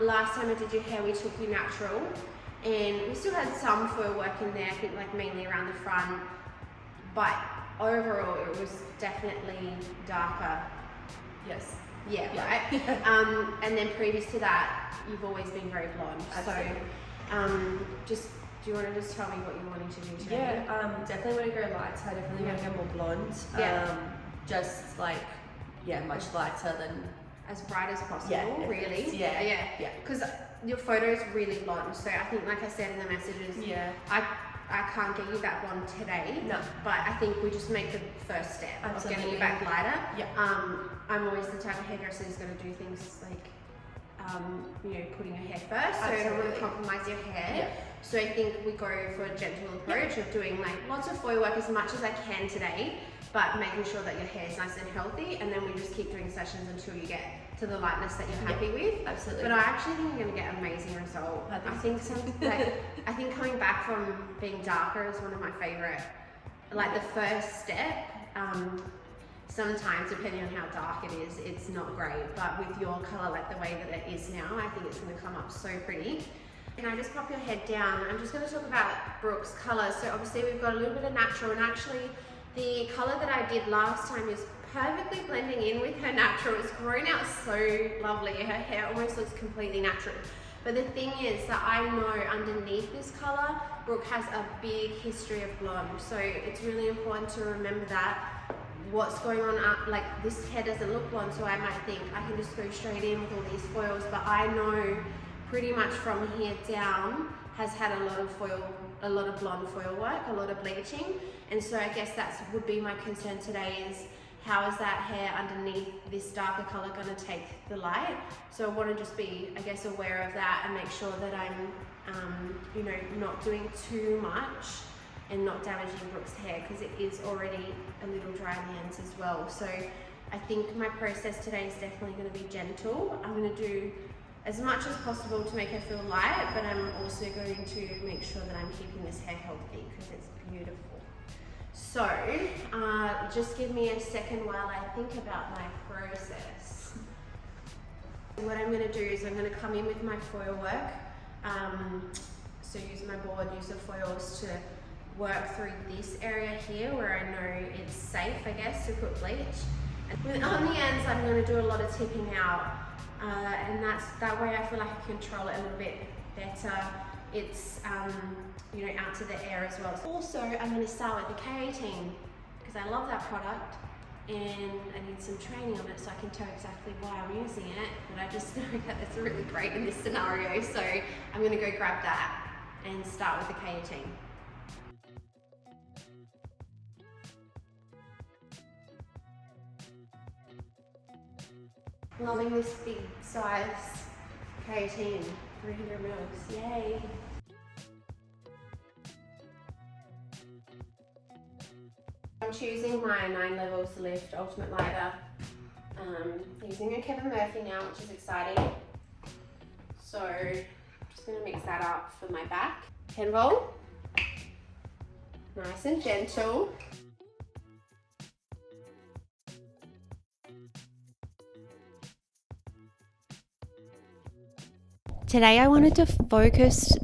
Last time I did your hair, we took you natural, and we still had some foil work in there, I think like mainly around the front, but overall it was definitely darker. Yes. Yeah, right. And then previous to that, you've always been very blonde. Absolutely. So do you want to just tell me what you're wanting to do today? Yeah, definitely want to go lighter. I definitely want to go more blonde. Just like, much lighter than... As bright as possible, really. Yeah. Because your photo is really blonde, so I think, like I said in the messages, I can't get you that blonde today. No. But I think we just make the first step of getting you back lighter. Yeah. I'm always the type of hairdresser who's going to do things like, putting your hair first. So I don't want to compromise your hair. Yeah. So I think we go for a gentle approach of doing like lots of foil work as much as I can today, but making sure that your hair is nice and healthy, and then we just keep doing sessions until you get to the lightness that you're happy with. Absolutely. But I actually think you're going to get an amazing result. I think coming back from being darker is one of my favorite. Like the first step, sometimes depending on how dark it is, it's not great. But with your color, like the way that it is now, I think it's going to come up so pretty. Can I just pop your head down? I'm just going to talk about Brooke's color. So obviously we've got a little bit of natural, and actually the color that I did last time is perfectly blending in with her natural. It's grown out so lovely. Her hair almost looks completely natural. But the thing is that I know underneath this color, Brooke has a big history of blonde. So it's really important to remember that what's going on up, like this hair doesn't look blonde, so I might think I can just go straight in with all these foils, but I know pretty much from here down has had a lot of blonde foil work, a lot of bleaching. And so I guess that would be my concern today is how is that hair underneath this darker color going to take the light? So I want to just be, I guess, aware of that and make sure that I'm, not doing too much and not damaging Brooke's hair, because it is already a little dry in the ends as well. So I think my process today is definitely going to be gentle. I'm going to do as much as possible to make her feel light, but I'm also going to make sure that I'm keeping this hair healthy because it's beautiful. So just give me a second while I think about my process. What I'm going to do is I'm going to come in with my foil work. So use my board, use the foils to work through this area here where I know it's safe, I guess, to put bleach. And on the ends, I'm going to do a lot of tipping out. And that way I feel like I control it a little bit better. It's out to the air as well. Also, I'm going to start with the K18 because I love that product and I need some training on it so I can tell exactly why I'm using it, but I just know that it's really great in this scenario, so I'm going to go grab that and start with the K18. Loving this big size K18, 300 mils, yay! I'm choosing my 9 levels lift ultimate lighter. Using a Kevin Murphy now, which is exciting. So I'm just going to mix that up for my back. 10 volt, nice and gentle. Today I wanted to focus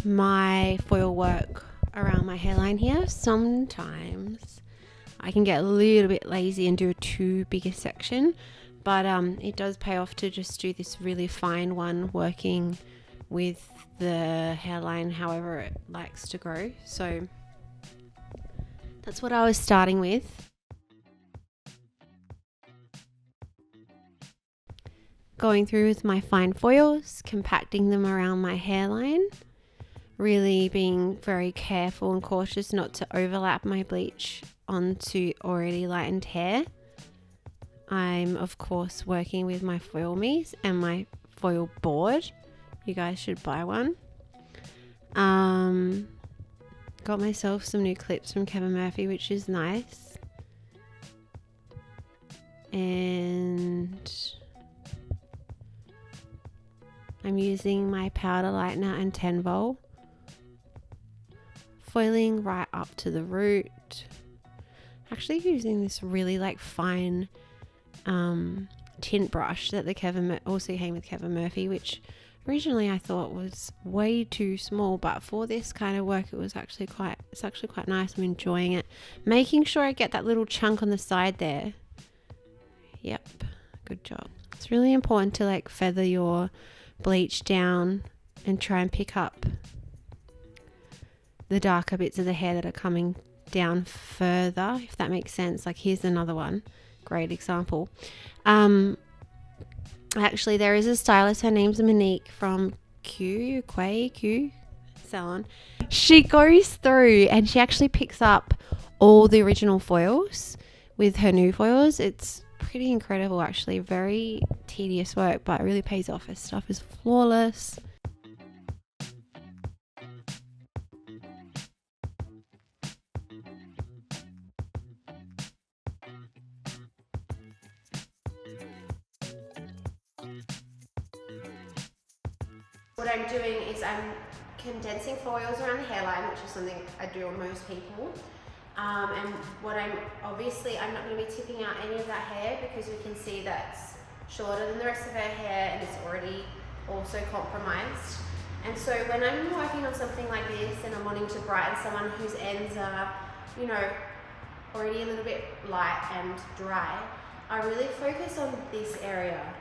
my foil work around my hairline here. Sometimes I can get a little bit lazy and do a too big a section, but it does pay off to just do this really fine one, working with the hairline however it likes to grow. So that's what I was starting with. Going through with my fine foils, compacting them around my hairline, really being very careful and cautious not to overlap my bleach onto already lightened hair. I'm of course working with my foil mousse and my foil board. You guys should buy one. Got myself some new clips from Kevin Murphy, which is nice. And I'm using my powder lightener and 10 volt. Foiling right up to the root. Actually using this really fine tint brush that the Kevin also came with Kevin Murphy, which originally I thought was way too small, but for this kind of work it's actually quite nice. I'm enjoying it. Making sure I get that little chunk on the side there. Yep, good job. It's really important to like feather your bleach down and try and pick up the darker bits of the hair that are coming down further, if that makes sense. Like here's another one, great example. Actually, there is a stylist, her name's Monique from Q salon. She goes through and she actually picks up all the original foils with her new foils. It's pretty incredible, actually. Very tedious work, but it really pays off. Her stuff is flawless. What I'm doing is I'm condensing foils around the hairline, which is something I do on most people. And what I'm not going to be tipping out any of that hair because we can see that's shorter than the rest of her hair and it's already also compromised. And so when I'm working on something like this and I'm wanting to brighten someone whose ends are, you know, already a little bit light and dry, I really focus on this area.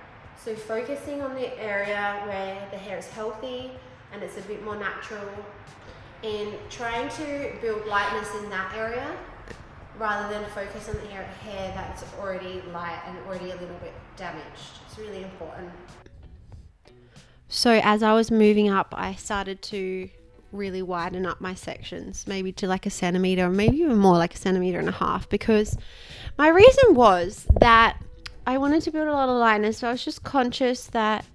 So focusing on the area where the hair is healthy and it's a bit more natural, and trying to build lightness in that area rather than focus on the hair that's already light and already a little bit damaged. It's really important. So as I was moving up, I started to really widen up my sections, maybe to like 1 centimeter, or maybe even more, like 1.5 centimeters, because my reason was that I wanted to build a lot of lightness, but I was just conscious that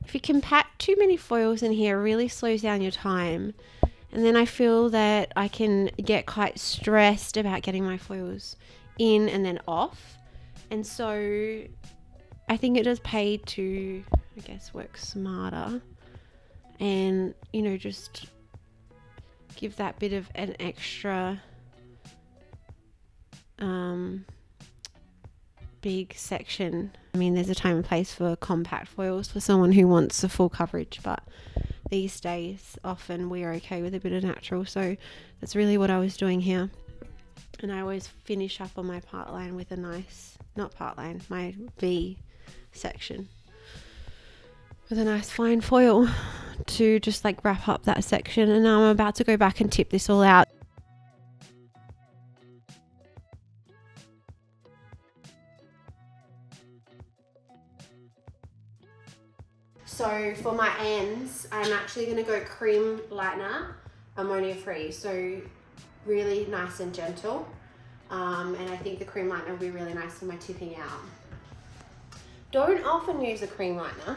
if you compact too many foils in here, it really slows down your time. And then I feel that I can get quite stressed about getting my foils in and then off. And so I think it does pay to, I guess, work smarter and, you know, just give that bit of an extra big section. I mean, there's a time and place for compact foils for someone who wants the full coverage, but these days often we're okay with a bit of natural, so that's really what I was doing here. And I always finish up on my part line with a nice, not part line, my V section with a nice fine foil to just like wrap up that section. And now I'm about to go back and tip this all out. So for my ends, I'm actually going to go cream lightener, ammonia free, so really nice and gentle. And I think the cream lightener will be really nice for my tipping out. Don't often use a cream lightener,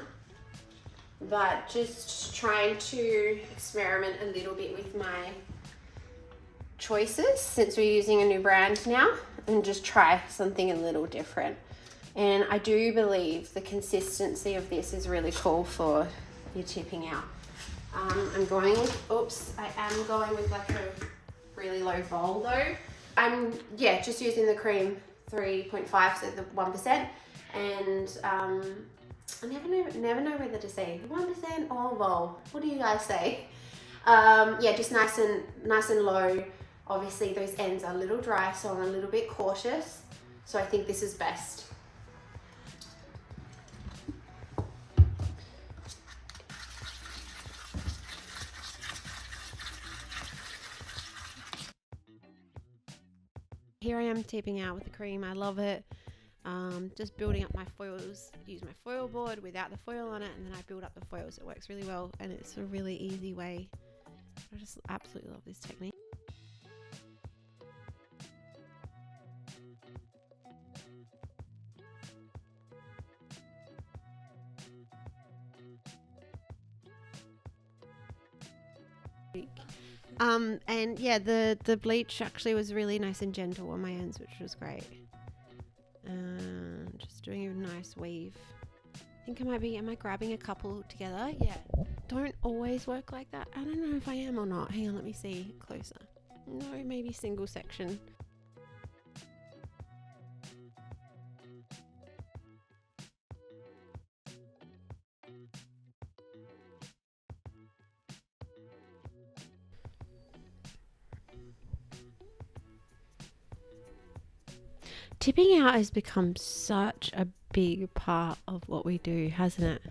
but just trying to experiment a little bit with my choices since we're using a new brand now, and just try something a little different. And I do believe the consistency of this is really cool for your tipping out. I am going with like a really low vol though. I'm just using the cream 3.5, so the 1%, and I never know whether to say 1% or vol. What do you guys say? Just nice and low. Obviously those ends are a little dry, so I'm a little bit cautious. So I think this is best. Here I am tipping out with the cream. I love it. Just building up my foils. Use my foil board without the foil on it, and then I build up the foils. It works really well, and it's a really easy way. I just absolutely love this technique. And yeah, the bleach actually was really nice and gentle on my ends, which was great. Just doing a nice weave. I think am I grabbing a couple together? Yeah. Don't always work like that. I don't know if I am or not. Hang on, let me see closer. No, maybe single section. Tipping out has become such a big part of what we do, hasn't it?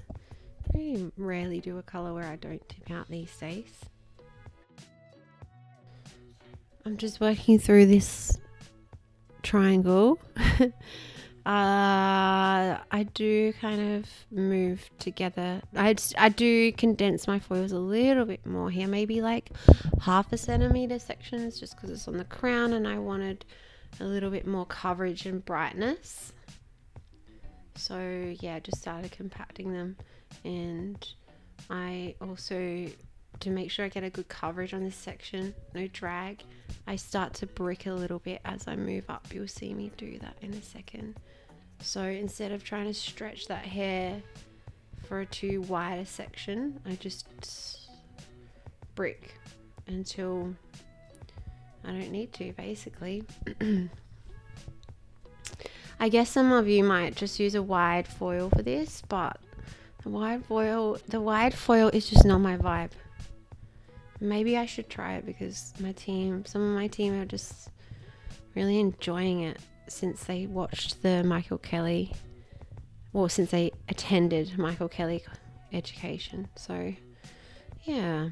I rarely do a colour where I don't tip out these days. I'm just working through this triangle. I do kind of move together. I do condense my foils a little bit more here, maybe like 1/2 centimeter sections, just because it's on the crown and I wanted a little bit more coverage and brightness. So yeah, just started compacting them, and I also, to make sure I get a good coverage on this section, no drag, I start to brick a little bit as I move up. You'll see me do that in a second. So instead of trying to stretch that hair for a too wide a section, I just brick until I don't need to, basically. I guess some of you might just use a wide foil for this, but the wide foil is just not my vibe. Maybe I should try it because some of my team are just really enjoying it since they watched the Michael Kelly, or since they attended Michael Kelly education. So yeah.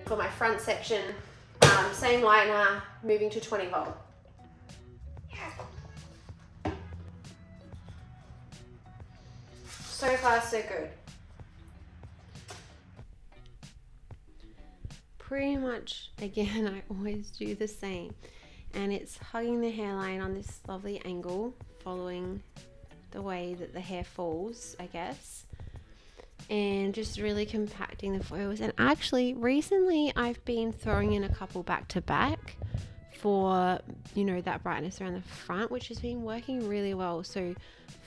For my front section, same lightener, moving to 20 volt. So far, so good. Pretty much, again, I always do the same. And it's hugging the hairline on this lovely angle, following the way that the hair falls, I guess. And just really compacting the foils. And actually, recently I've been throwing in a couple back to back for, you know, that brightness around the front, which has been working really well. So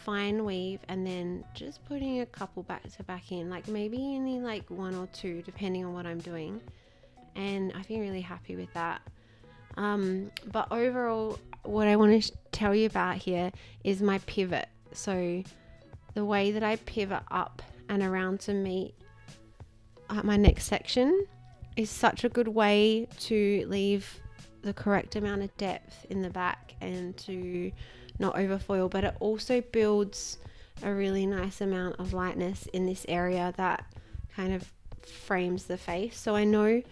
fine weave and then just putting a couple back to back in, like maybe only like 1 or 2 depending on what I'm doing, and I've been really happy with that. But overall, what I want to tell you about here is my pivot. So the way that I pivot up and around to meet my next section is such a good way to leave the correct amount of depth in the back and to not overfoil, but it also builds a really nice amount of lightness in this area that kind of frames the face. So I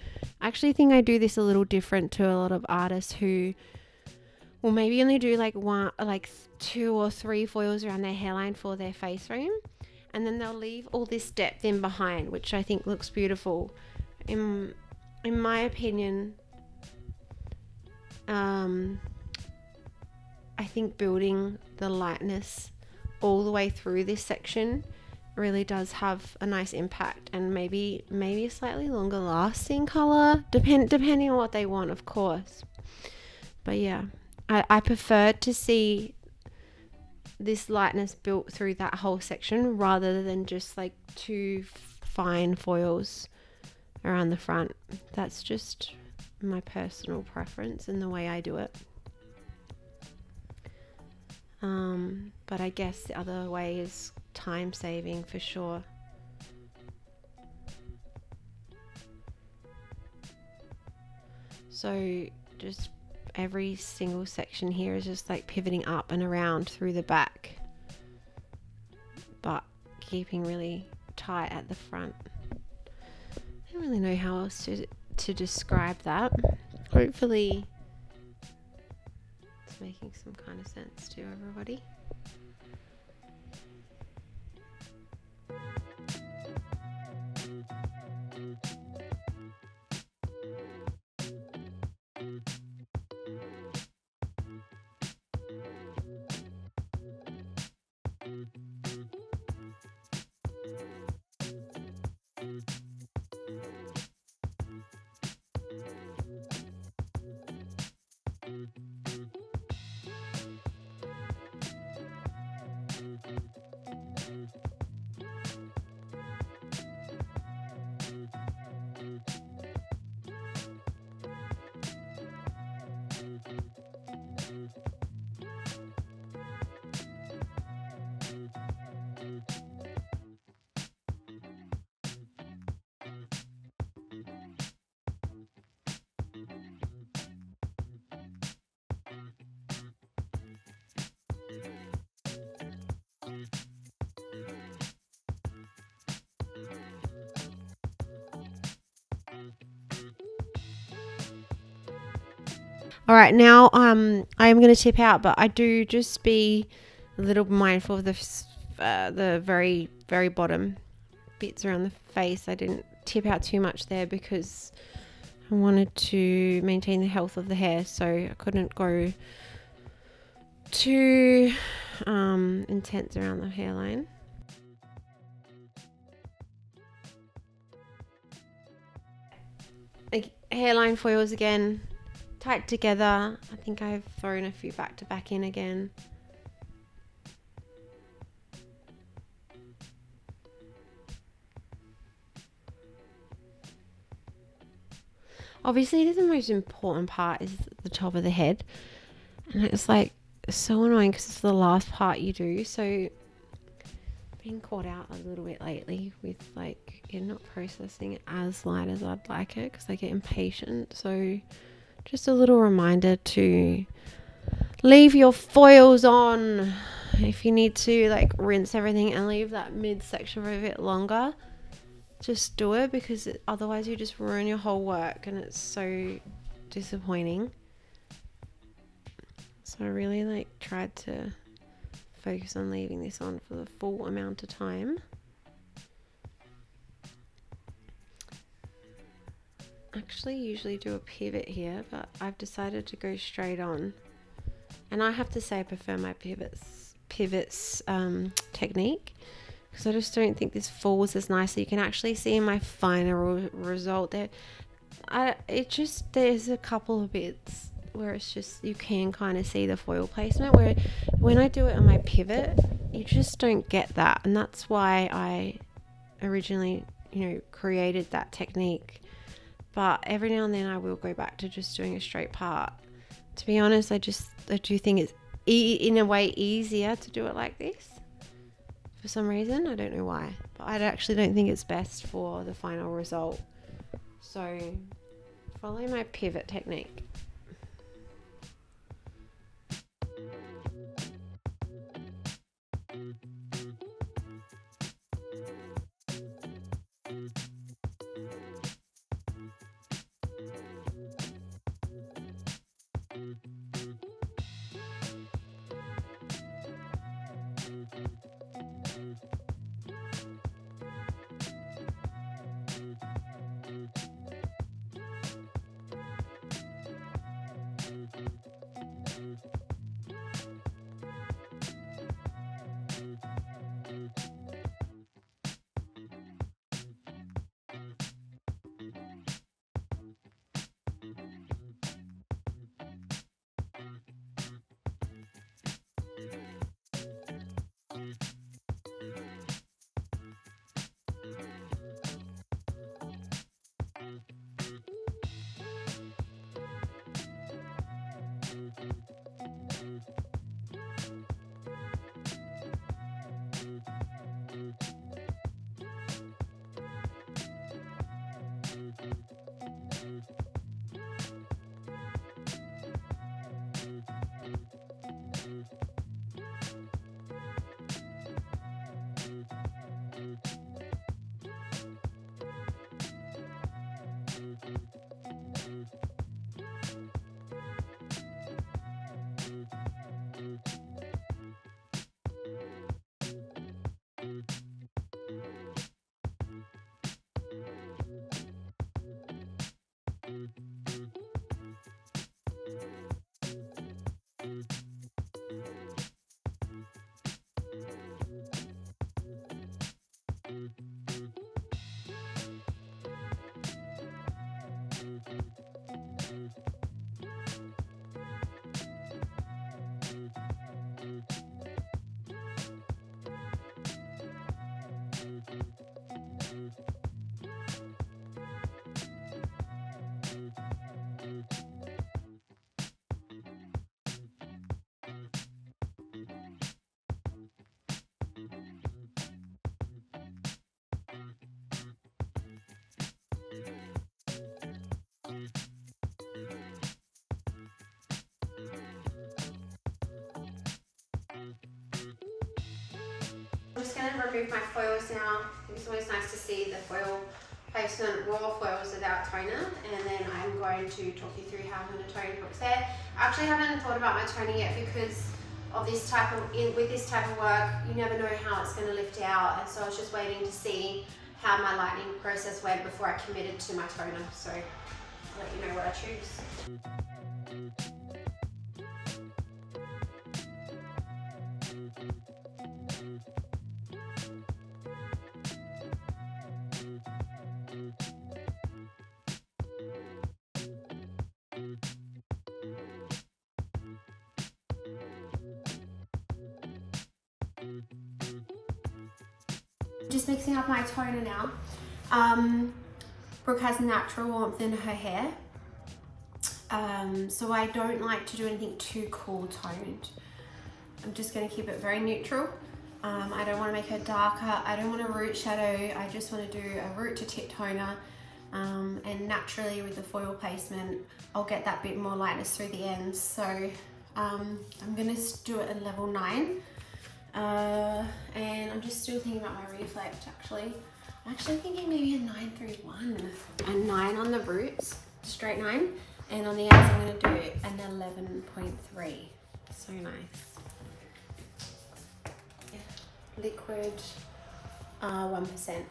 actually think I do this a little different to a lot of artists who will maybe only do like 2 or 3 foils around their hairline for their face frame, and then they'll leave all this depth in behind, which I think looks beautiful. in my opinion, I think building the lightness all the way through this section really does have a nice impact, and maybe a slightly longer lasting color, depending on what they want, of course. But yeah, I prefer to see this lightness built through that whole section rather than just like 2 fine foils around the front. That's just my personal preference and the way I do it. But I guess the other way is time saving for sure. So just every single section here is just like pivoting up and around through the back, but keeping really tight at the front. I don't really know how else to describe that. Hopefully it's making some kind of sense to everybody. All right, now I'm going to tip out, but I do just be a little mindful of the very, very bottom bits around the face. I didn't tip out too much there because I wanted to maintain the health of the hair, so I couldn't go too intense around the hairline. Hairline foils again. Tight together. I think I've thrown a few back to back in again. Obviously, the most important part is the top of the head, and it's like so annoying because it's the last part you do. So being caught out a little bit lately with like not processing it as light as I'd like it because I get impatient. So just a little reminder to leave your foils on. If you need to like rinse everything and leave that midsection for a bit longer, just do it, because otherwise you just ruin your whole work and it's so disappointing. So I really like tried to focus on leaving this on for the full amount of time. Actually usually do a pivot here, but I've decided to go straight on, and I have to say I prefer my pivots technique, because I just don't think this falls as nicely. You can actually see in my final result there, there's a couple of bits where it's just, you can kind of see the foil placement, where when I do it on my pivot you just don't get that, and that's why I originally created that technique. But every now and then I will go back to just doing a straight part. To be honest, I do think it's in a way easier to do it like this for some reason. I don't know why, but I actually don't think it's best for the final result. So follow my pivot technique. I'm just going to remove my foils now. It's always nice to see the foil placement, raw foils without toner, and then I'm going to talk you through how I'm going to tone Brooke's hair. I actually haven't thought about my toning yet because of this type of, with this type of work, you never know how it's going to lift out, and so I was just waiting to see how my lightening process went before I committed to my toner, so I'll let you know what I choose. Just mixing up my toner now. Brooke has natural warmth in her hair, so I don't like to do anything too cool toned. I'm just going to keep it very neutral. I don't want to make her darker. I don't want a root shadow. I just want to do a root to tip toner, and naturally with the foil placement I'll get that bit more lightness through the ends. So I'm going to do it at level 9. And I'm just still thinking about my reflect actually. I'm actually thinking maybe a 931. A 9 on the roots, straight 9. And on the ends I'm going to do an 11.3. So nice. Yeah. Liquid 1%.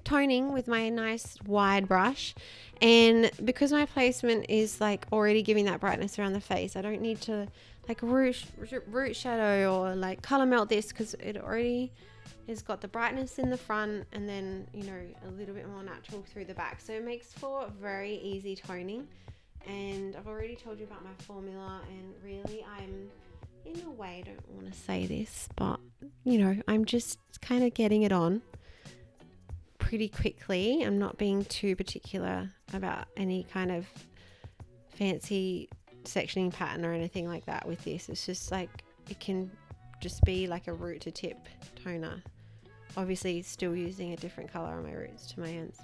Toning with my nice wide brush, and because my placement is like already giving that brightness around the face, I don't need to like root shadow or like color melt this, because it already has got the brightness in the front and then, you know, a little bit more natural through the back, so it makes for very easy toning. And I've already told you about my formula, and really I'm, in a way, I don't want to say this, but you know, I'm just kind of getting it on pretty quickly. I'm not being too particular about any kind of fancy sectioning pattern or anything like that with this. It's just like, it can just be like a root to tip toner, obviously still using a different color on my roots to my ends.